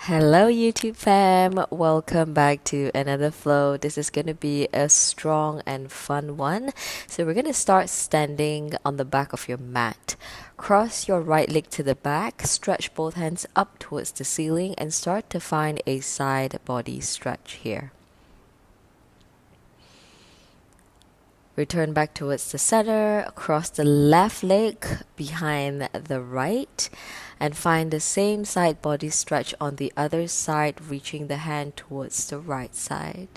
Hello, YouTube fam. Welcome back to another flow. This is going to be a strong and fun one. So, we're going to start standing on the back of your mat. Cross your right leg to the back, stretch both hands up towards the ceiling, and start to find a side body stretch here. Return back towards the center, cross the left leg behind the right, and find the same side body stretch on the other side, reaching the hand towards the right side.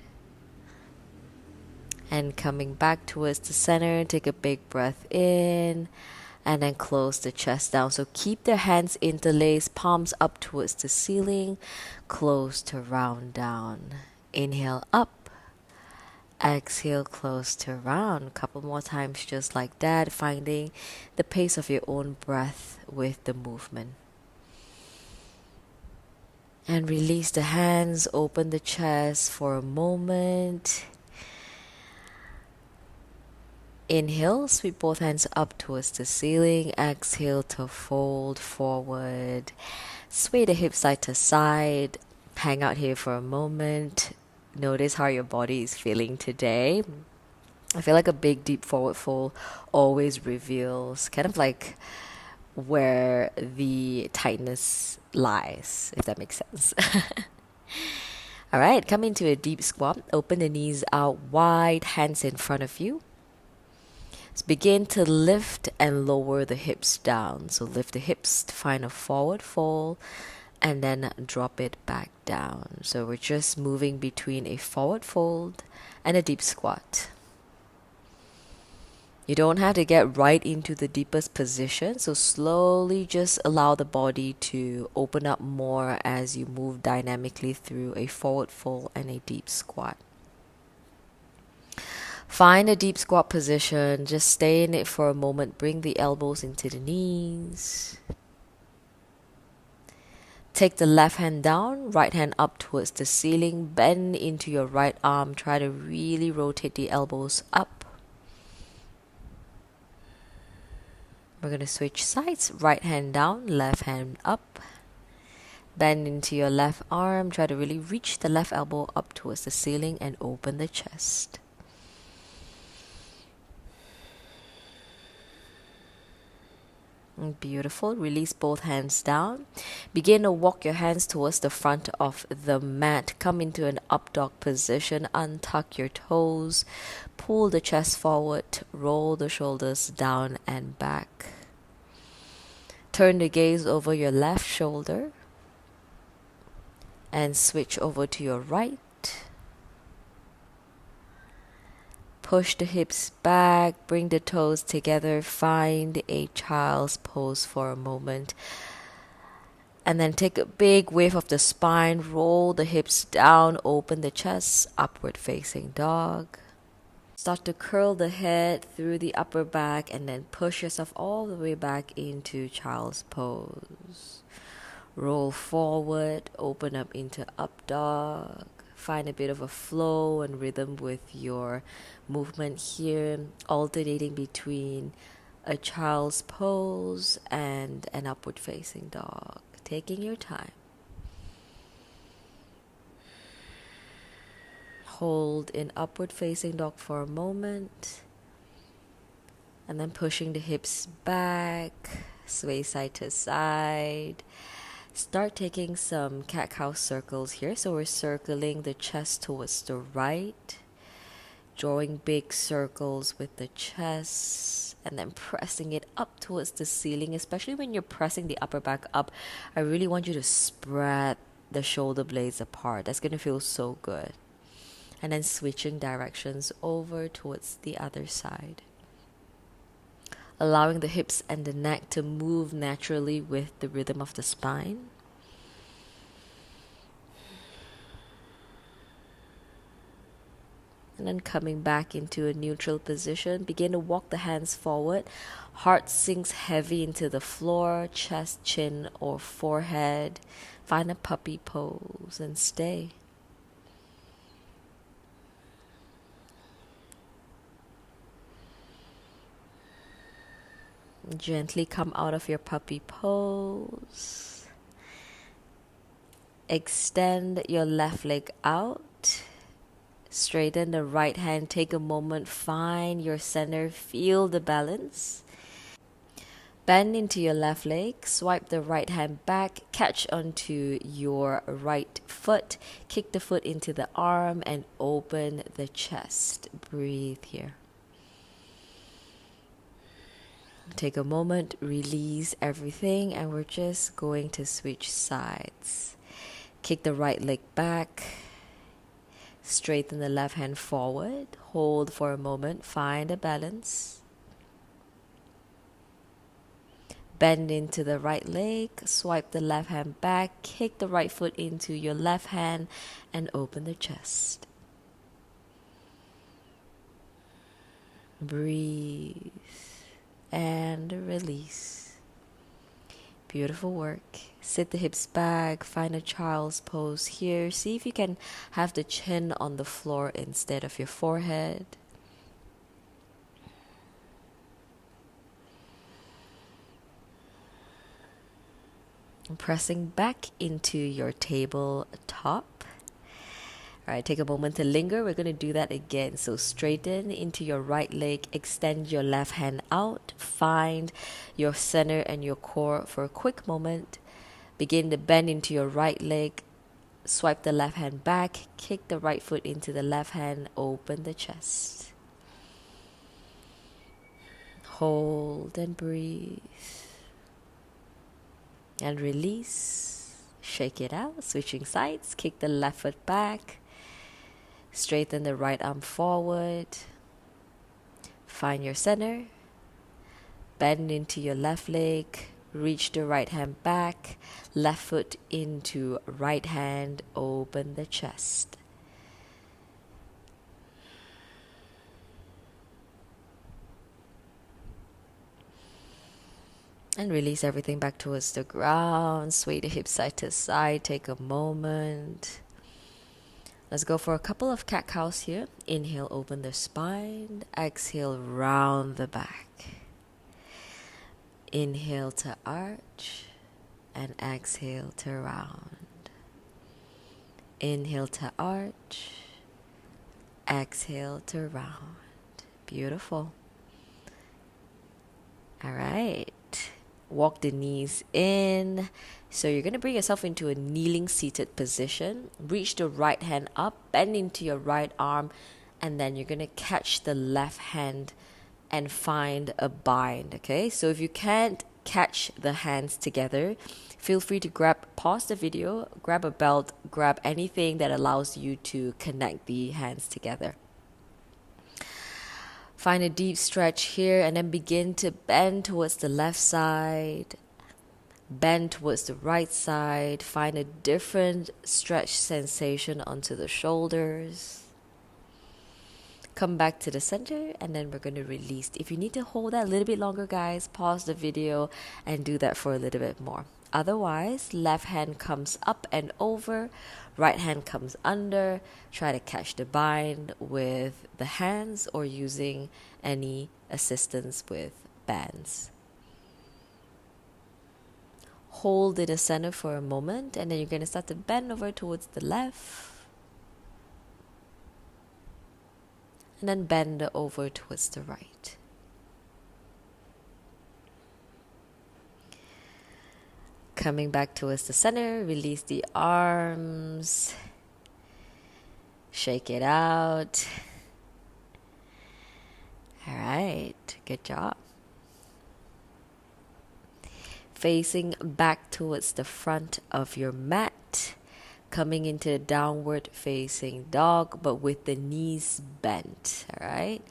And coming back towards the center, take a big breath in, and then close the chest down. So keep the hands interlaced, palms up towards the ceiling, close to round down. Inhale up. Exhale, close to round. Couple more times just like that, finding the pace of your own breath with the movement. And release the hands, open the chest for a moment. Inhale, sweep both hands up towards the ceiling. Exhale to fold forward. Sway the hips side to side. Hang out here for a moment. Notice how your body is feeling today. I feel like a big deep forward fold always reveals kind of like where the tightness lies, if that makes sense. All right, come into a deep squat. Open the knees out wide, hands in front of you. So begin to lift and lower the hips down. So lift the hips to find a forward fold and then drop it back down. So we're just moving between a forward fold and a deep squat. You don't have to get right into the deepest position, so slowly just allow the body to open up more as you move dynamically through a forward fold and a deep squat. Find a deep squat position, just stay in it for a moment, bring the elbows into the knees. Take the left hand down, right hand up towards the ceiling, bend into your right arm, try to really rotate the elbows up. We're going to switch sides, right hand down, left hand up. Bend into your left arm, try to really reach the left elbow up towards the ceiling and open the chest. Beautiful. Release both hands down. Begin to walk your hands towards the front of the mat. Come into an up dog position. Untuck your toes. Pull the chest forward. Roll the shoulders down and back. Turn the gaze over your left shoulder. And switch over to your right. Push the hips back, bring the toes together, find a child's pose for a moment. And then take a big wave of the spine, roll the hips down, open the chest, upward facing dog. Start to curl the head through the upper back and then push yourself all the way back into child's pose. Roll forward, open up into up dog. Find a bit of a flow and rhythm with your movement here, alternating between a child's pose and an upward facing dog. Taking your time. Hold in upward facing dog for a moment. And then pushing the hips back, sway side to side. Start taking some cat-cow circles here. So we're circling the chest towards the right, drawing big circles with the chest, and then pressing it up towards the ceiling. Especially when you're pressing the upper back up, I really want you to spread the shoulder blades apart. That's going to feel so good. And then switching directions over towards the other side. Allowing the hips and the neck to move naturally with the rhythm of the spine. And then coming back into a neutral position, begin to walk the hands forward. Heart sinks heavy into the floor, chest, chin, or forehead. Find a puppy pose and stay. Gently come out of your puppy pose. Extend your left leg out. Straighten the right hand. Take a moment. Find your center. Feel the balance. Bend into your left leg. Swipe the right hand back. Catch onto your right foot. Kick the foot into the arm and open the chest. Breathe here. Take a moment. Release everything. And we're just going to switch sides. Kick the right leg back. Straighten the left hand forward. Hold for a moment. Find a balance. Bend into the right leg. Swipe the left hand back. Kick the right foot into your left hand and open the chest. Breathe and release. Beautiful work. Sit the hips back. Find a child's pose here. See if you can have the chin on the floor instead of your forehead. Pressing back into your tabletop. All right, take a moment to linger. We're going to do that again. So straighten into your right leg. Extend your left hand out. Find your center and your core for a quick moment. Begin to bend into your right leg. Swipe the left hand back. Kick the right foot into the left hand. Open the chest. Hold and breathe. And release. Shake it out. Switching sides. Kick the left foot back. Straighten the right arm forward. Find your center. Bend into your left leg. Reach the right hand back. Left foot into right hand. Open the chest. And release everything back towards the ground. Sway the hips side to side. Take a moment. Let's go for a couple of cat-cows here. Inhale, open the spine. Exhale, round the back. Inhale to arch. And exhale to round. Inhale to arch. Exhale to round. Beautiful. All right. Walk the knees in. So you're going to bring yourself into a kneeling seated position. Reach the right hand up, bend into your right arm, and then you're going to catch the left hand and find a bind, okay? So if you can't catch the hands together, feel free to pause the video, grab a belt, grab anything that allows you to connect the hands together. Find a deep stretch here and then begin to bend towards the left side. Bend towards the right side. Find a different stretch sensation onto the shoulders. Come back to the center and then we're going to release. If you need to hold that a little bit longer, guys, pause the video and do that for a little bit more. Otherwise, left hand comes up and over, right hand comes under. Try to catch the bind with the hands or using any assistance with bands. Hold in the center for a moment and then you're going to start to bend over towards the left. And then bend over towards the right. Coming back towards the center, release the arms. Shake it out. All right, good job. Facing back towards the front of your mat. Coming into a downward facing dog, but with the knees bent, all right?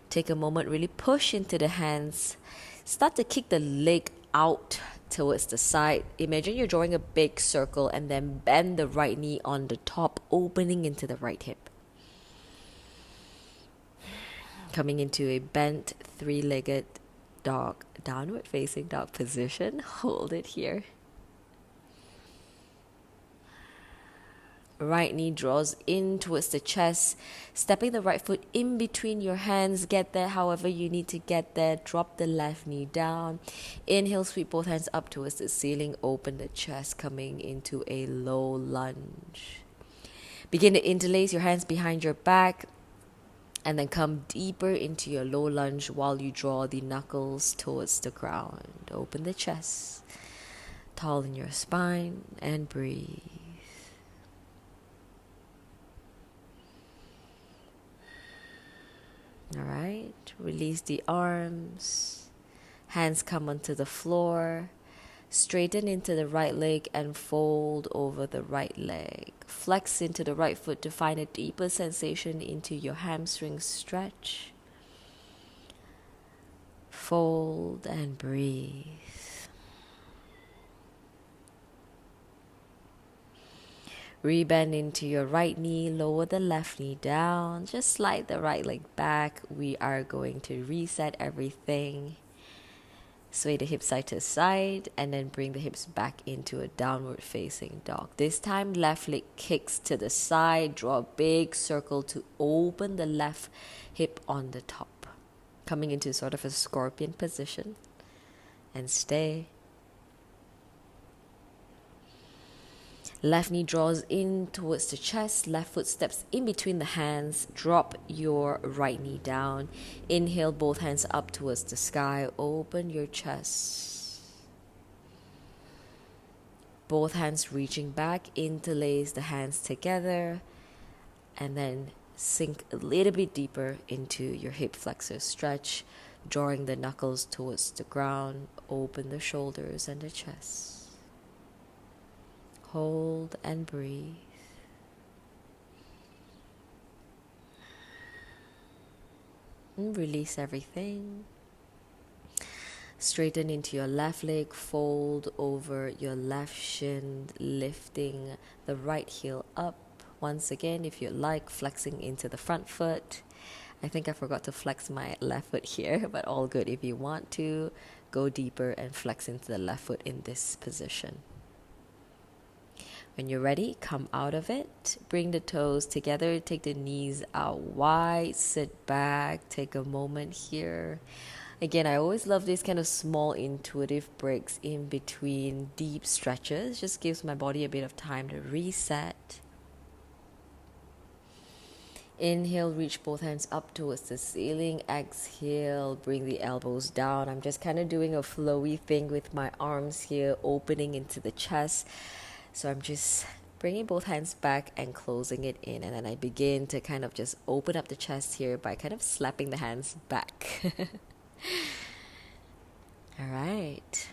Take a moment, really push into the hands. Start to kick the leg out towards the side. Imagine you're drawing a big circle and then bend the right knee on the top, opening into the right hip. Coming into a bent three-legged dog, downward facing dog position. Hold it here. Right knee draws in towards the chest, stepping the right foot in between your hands. Get there however you need to get there. Drop the left knee down. Inhale, sweep both hands up towards the ceiling. Open the chest, coming into a low lunge. Begin to interlace your hands behind your back and then come deeper into your low lunge while you draw the knuckles towards the ground. Open the chest, tall in your spine, and breathe. All right, release the arms. Hands come onto the floor. Straighten into the right leg and fold over the right leg. Flex into the right foot to find a deeper sensation into your hamstring stretch. Fold and breathe. Rebend into your right knee, lower the left knee down, just slide the right leg back. We are going to reset everything. Sway the hips side to side and then bring the hips back into a downward facing dog. This time left leg kicks to the side, draw a big circle to open the left hip on the top. Coming into sort of a scorpion position and stay. Left knee draws in towards the chest. Left foot steps in between the hands. Drop your right knee down. Inhale, both hands up towards the sky. Open your chest. Both hands reaching back. Interlace the hands together. And then sink a little bit deeper into your hip flexor stretch. Drawing the knuckles towards the ground. Open the shoulders and the chest. Hold and breathe. And release everything. Straighten into your left leg, fold over your left shin, lifting the right heel up. Once again, if you like, flexing into the front foot. I think I forgot to flex my left foot here, but all good. If you want to, go deeper and flex into the left foot in this position. When you're ready, come out of it. Bring the toes together. Take the knees out wide. Sit back. Take a moment here. Again, I always love these kind of small intuitive breaks in between deep stretches. Just gives my body a bit of time to reset. Inhale, reach both hands up towards the ceiling. Exhale, bring the elbows down. I'm just kind of doing a flowy thing with my arms here, opening into the chest. So I'm just bringing both hands back and closing it in. And then I begin to kind of just open up the chest here by kind of slapping the hands back. All right.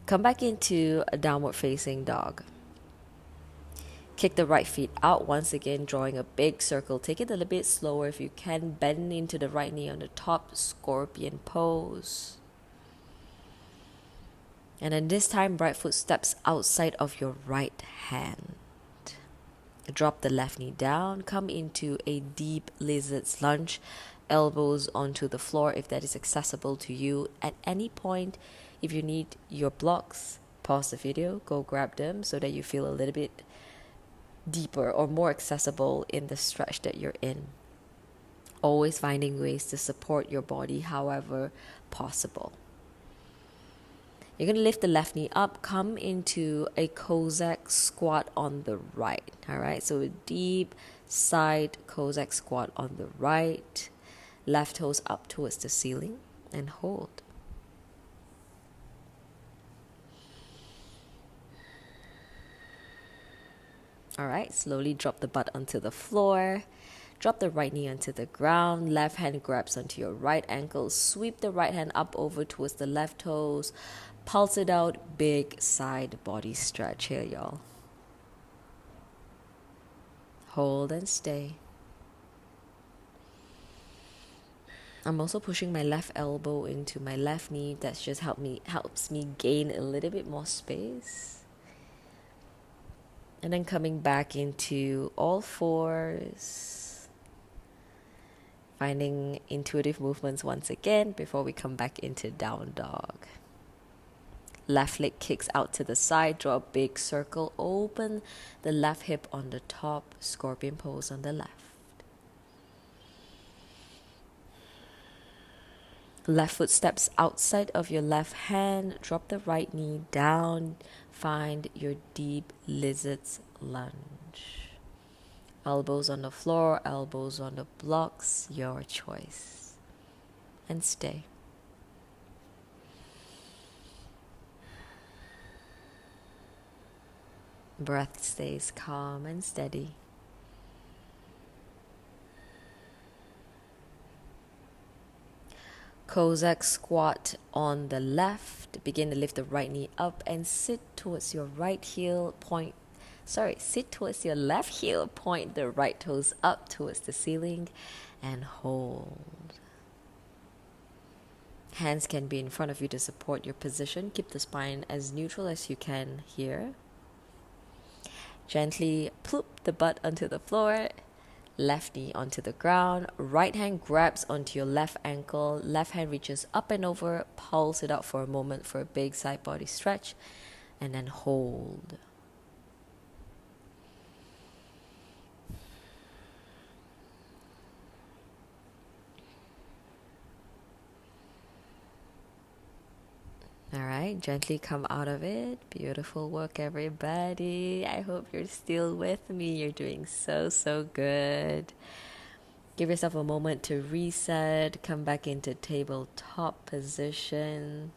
Come back into a downward facing dog. Kick the right feet out once again, drawing a big circle. Take it a little bit slower if you can. Bend into the right knee on the top, scorpion pose. And then this time, right foot steps outside of your right hand. Drop the left knee down. Come into a deep lizard's lunge. Elbows onto the floor if that is accessible to you. At any point, if you need your blocks, pause the video, go grab them so that you feel a little bit deeper or more accessible in the stretch that you're in. Always finding ways to support your body however possible. You're going to lift the left knee up, come into a Cossack squat on the right. All right, so a deep side Cossack squat on the right. Left toes up towards the ceiling and hold. All right, slowly drop the butt onto the floor. Drop the right knee onto the ground. Left hand grabs onto your right ankle. Sweep the right hand up over towards the left toes. Pulse it out. Big side body stretch here, y'all. Hold and stay. I'm also pushing my left elbow into my left knee. That's just helps me gain a little bit more space. And then coming back into all fours. Finding intuitive movements once again before we come back into down dog. Left leg kicks out to the side, draw a big circle, open the left hip on the top, scorpion pose on the left. Left foot steps outside of your left hand, drop the right knee down, find your deep lizard's lunge. Elbows on the floor, elbows on the blocks, your choice. And stay. Breath stays calm and steady. Cossack squat on the left. Begin to lift the right knee up and sit towards your right heel. Sit towards your left heel. Point the right toes up towards the ceiling and hold. Hands can be in front of you to support your position. Keep the spine as neutral as you can here. Gently ploop the butt onto the floor. Left knee onto the ground. Right hand grabs onto your left ankle. Left hand reaches up and over. Pulse it out for a moment for a big side body stretch. And then hold. Alright, gently come out of it. Beautiful work, everybody. I hope you're still with me. You're doing so good. Give yourself a moment to reset. Come back into tabletop position.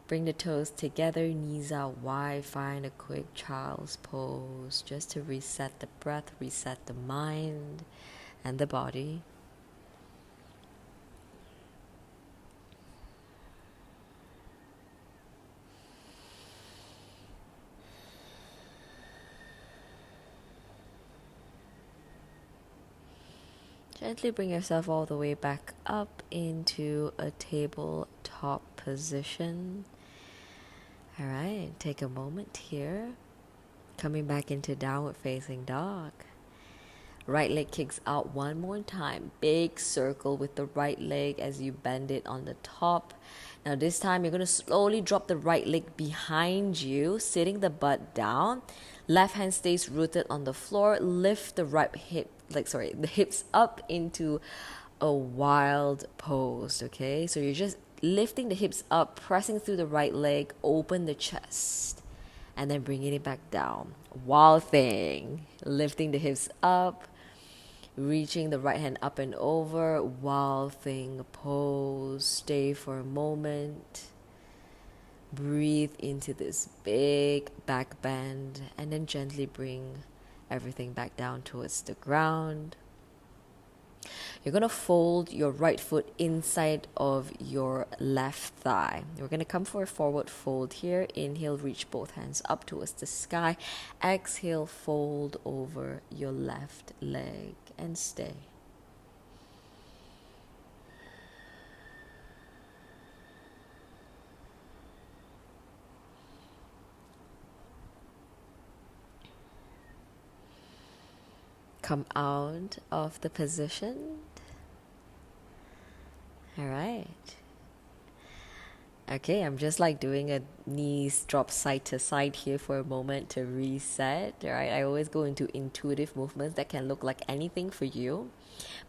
Bring the toes together, knees out wide. Find a quick child's pose just to reset the breath, reset the mind and the body. Gently bring yourself all the way back up into a tabletop position. Alright, take a moment here. Coming back into downward facing dog. Right leg kicks out one more time. Big circle with the right leg as you bend it on the top. Now this time you're going to slowly drop the right leg behind you, sitting the butt down. Left hand stays rooted on the floor. Lift the the hips up into a wild pose, okay? So you're just lifting the hips up, pressing through the right leg, open the chest, and then bringing it back down. Wild thing. Lifting the hips up, reaching the right hand up and over, wild thing pose. Stay for a moment. Breathe into this big back bend and then gently bring everything back down towards the ground. You're going to fold your right foot inside of your left thigh. We're going to come for a forward fold here. Inhale, reach both hands up towards the sky. Exhale, fold over your left leg and stay. Come out of the position. All right. Okay, I'm just like doing a knees drop side to side here for a moment to reset. All right, I always go into intuitive movements that can look like anything for you.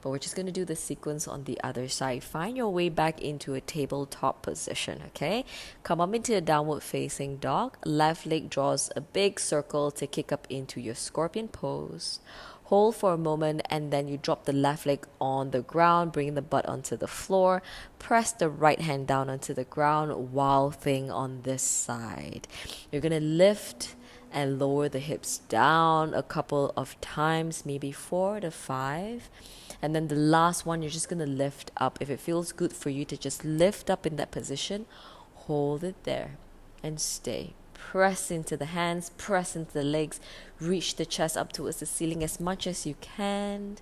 But we're just going to do the sequence on the other side. Find your way back into a tabletop position, okay? Come up into a downward facing dog. Left leg draws a big circle to kick up into your scorpion pose. Hold for a moment and then you drop the left leg on the ground, bring the butt onto the floor. Press the right hand down onto the ground, wild thing on this side. You're going to lift and lower the hips down a couple of times, maybe 4 to 5. And then the last one, you're just going to lift up. If it feels good for you to just lift up in that position, hold it there and stay. Press into the hands, press into the legs, reach the chest up towards the ceiling as much as you can.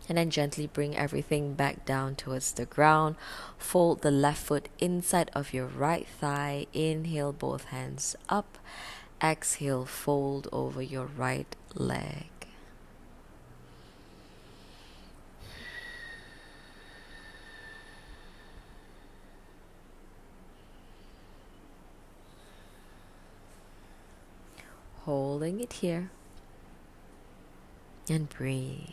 And then gently bring everything back down towards the ground. Fold the left foot inside of your right thigh. Inhale, both hands up. Exhale, fold over your right leg. Holding it here. And breathe.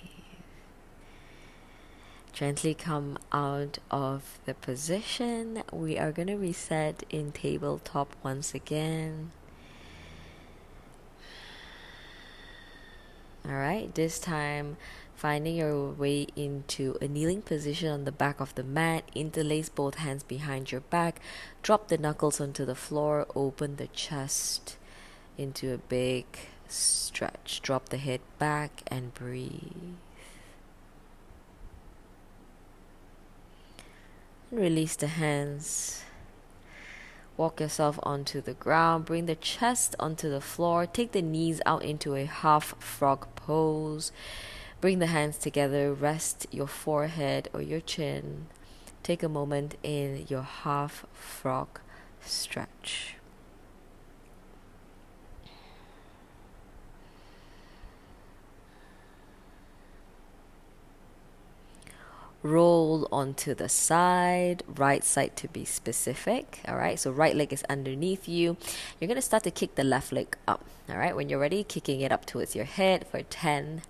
Gently come out of the position. We are going to reset in tabletop once again. Alright, this time finding your way into a kneeling position on the back of the mat. Interlace both hands behind your back. Drop the knuckles onto the floor. Open the chest into a big stretch. Drop the head back and breathe. And release the hands. Walk yourself onto the ground. Bring the chest onto the floor. Take the knees out into a half frog pose. Bring the hands together. Rest your forehead or your chin. Take a moment in your half frog stretch. Roll onto the side, right side to be specific. All right, so right leg is underneath you. You're going to start to kick the left leg up. All right, when you're ready, kicking it up towards your head for 10,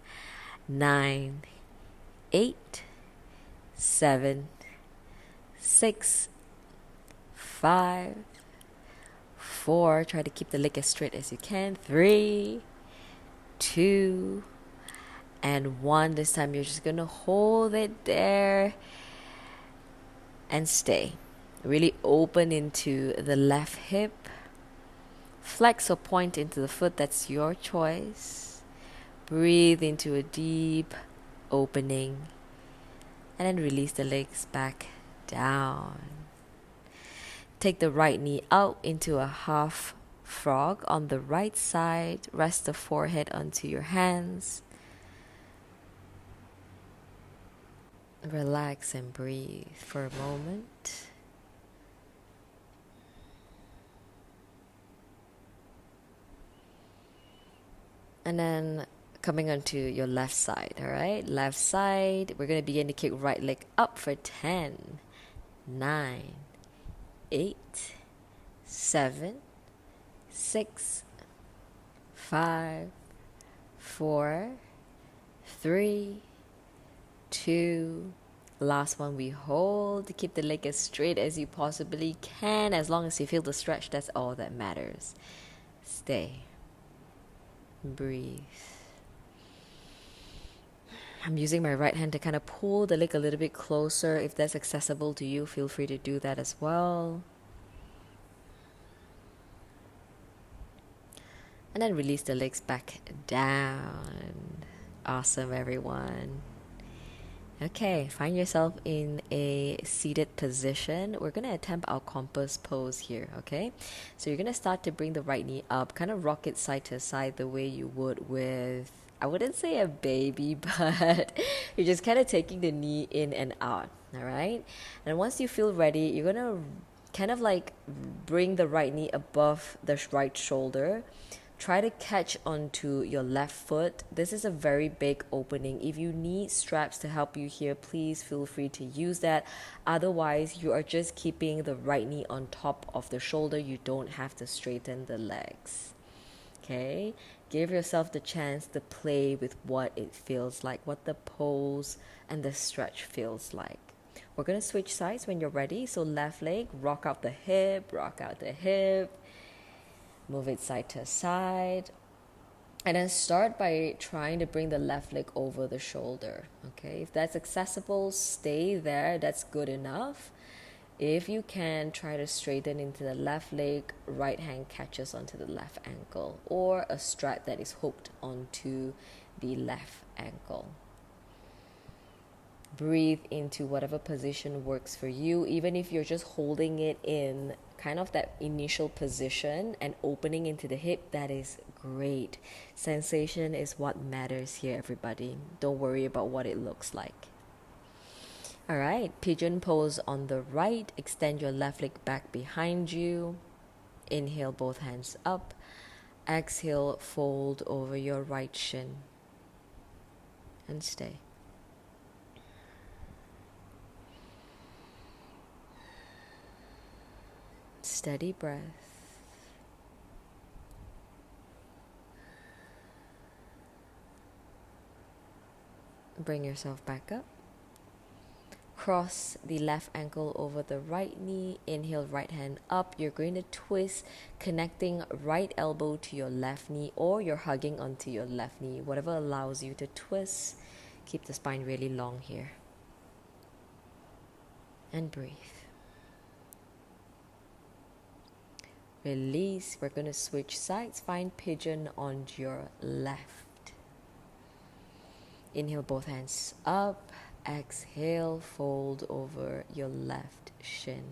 9, 8, 7, 6, 5, 4. Try to keep the leg as straight as you can. 3, 2, and 1. This time you're just going to hold it there and stay. Really open into the left hip. Flex or point into the foot, that's your choice. Breathe into a deep opening and then release the legs back down. Take the right knee out into a half frog on the right side. Rest the forehead onto your hands. Relax and breathe for a moment. And then coming onto your left side, all right? Left side, we're going to begin to kick right leg up for 10, 9, 8, 7, 6, 5, 4, 3, 2, last one. We hold. Keep the leg as straight as you possibly can. As long as you feel the stretch, that's all that matters. Stay. Breathe. I'm using my right hand to kind of pull the leg a little bit closer. If that's accessible to you, feel free to do that as well. And then release the legs back down. Awesome, everyone. Okay, find yourself in a seated position. We're going to attempt our compass pose here, okay? So you're going to start to bring the right knee up, kind of rock it side to side the way you would with, I wouldn't say a baby, but you're just kind of taking the knee in and out, all right? And once you feel ready, you're going to kind of like bring the right knee above the right shoulder. Try to catch onto your left foot. This is a very big opening. If you need straps to help you here, please feel free to use that. Otherwise, you are just keeping the right knee on top of the shoulder. You don't have to straighten the legs. Okay? Give yourself the chance to play with what it feels like, what the pose and the stretch feels like. We're going to switch sides when you're ready. So left leg, rock out the hip, rock out the hip. Move it side to side. And then start by trying to bring the left leg over the shoulder. Okay, if that's accessible, stay there. That's good enough. If you can, try to straighten into the left leg. Right hand catches onto the left ankle, or a strap that is hooked onto the left ankle. Breathe into whatever position works for you, even if you're just holding it in kind of that initial position and opening into the hip. That is great. Sensation is what matters here, everybody. Don't worry about what it looks like. All right, pigeon pose on the right. Extend your left leg back behind you. Inhale, both hands up. Exhale, fold over your right shin and stay. Steady breath. Bring yourself back up. Cross the left ankle over the right knee. Inhale, right hand up. You're going to twist, connecting right elbow to your left knee, or you're hugging onto your left knee. Whatever allows you to twist. Keep the spine really long here. And breathe. Release. We're going to switch sides. Find pigeon on your left. Inhale, both hands up. Exhale, fold over your left shin.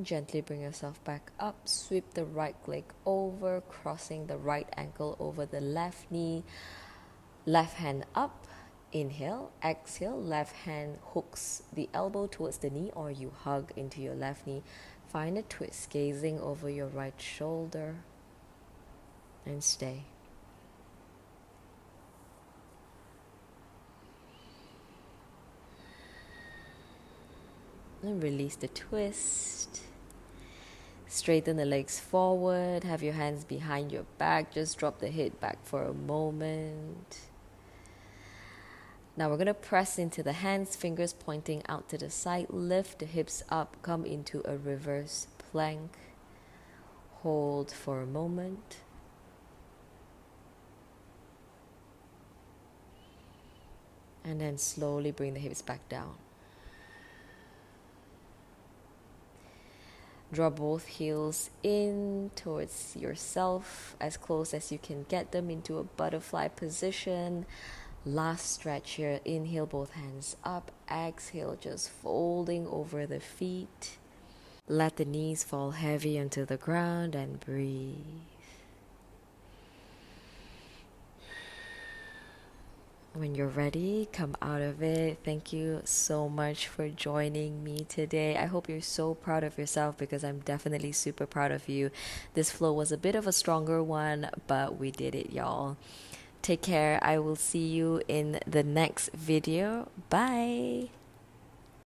Gently bring yourself back up. Sweep the right leg over, crossing the right ankle over the left knee. Left hand up. Inhale, exhale, left hand hooks the elbow towards the knee, or you hug into your left knee. Find a twist, gazing over your right shoulder, and stay. And release the twist. Straighten the legs forward, have your hands behind your back, just drop the head back for a moment. Now we're going to press into the hands, fingers pointing out to the side. Lift the hips up, come into a reverse plank. Hold for a moment. And then slowly bring the hips back down. Draw both heels in towards yourself, as close as you can get them into a butterfly position. Last stretch here. Inhale, both hands up. Exhale, just folding over the feet. Let the knees fall heavy onto the ground and breathe. When you're ready, come out of it. Thank you so much for joining me today. I hope you're so proud of yourself, because I'm definitely super proud of you. This flow was a bit of a stronger one, but we did it, y'all. Take care. I will see you in the next video. Bye.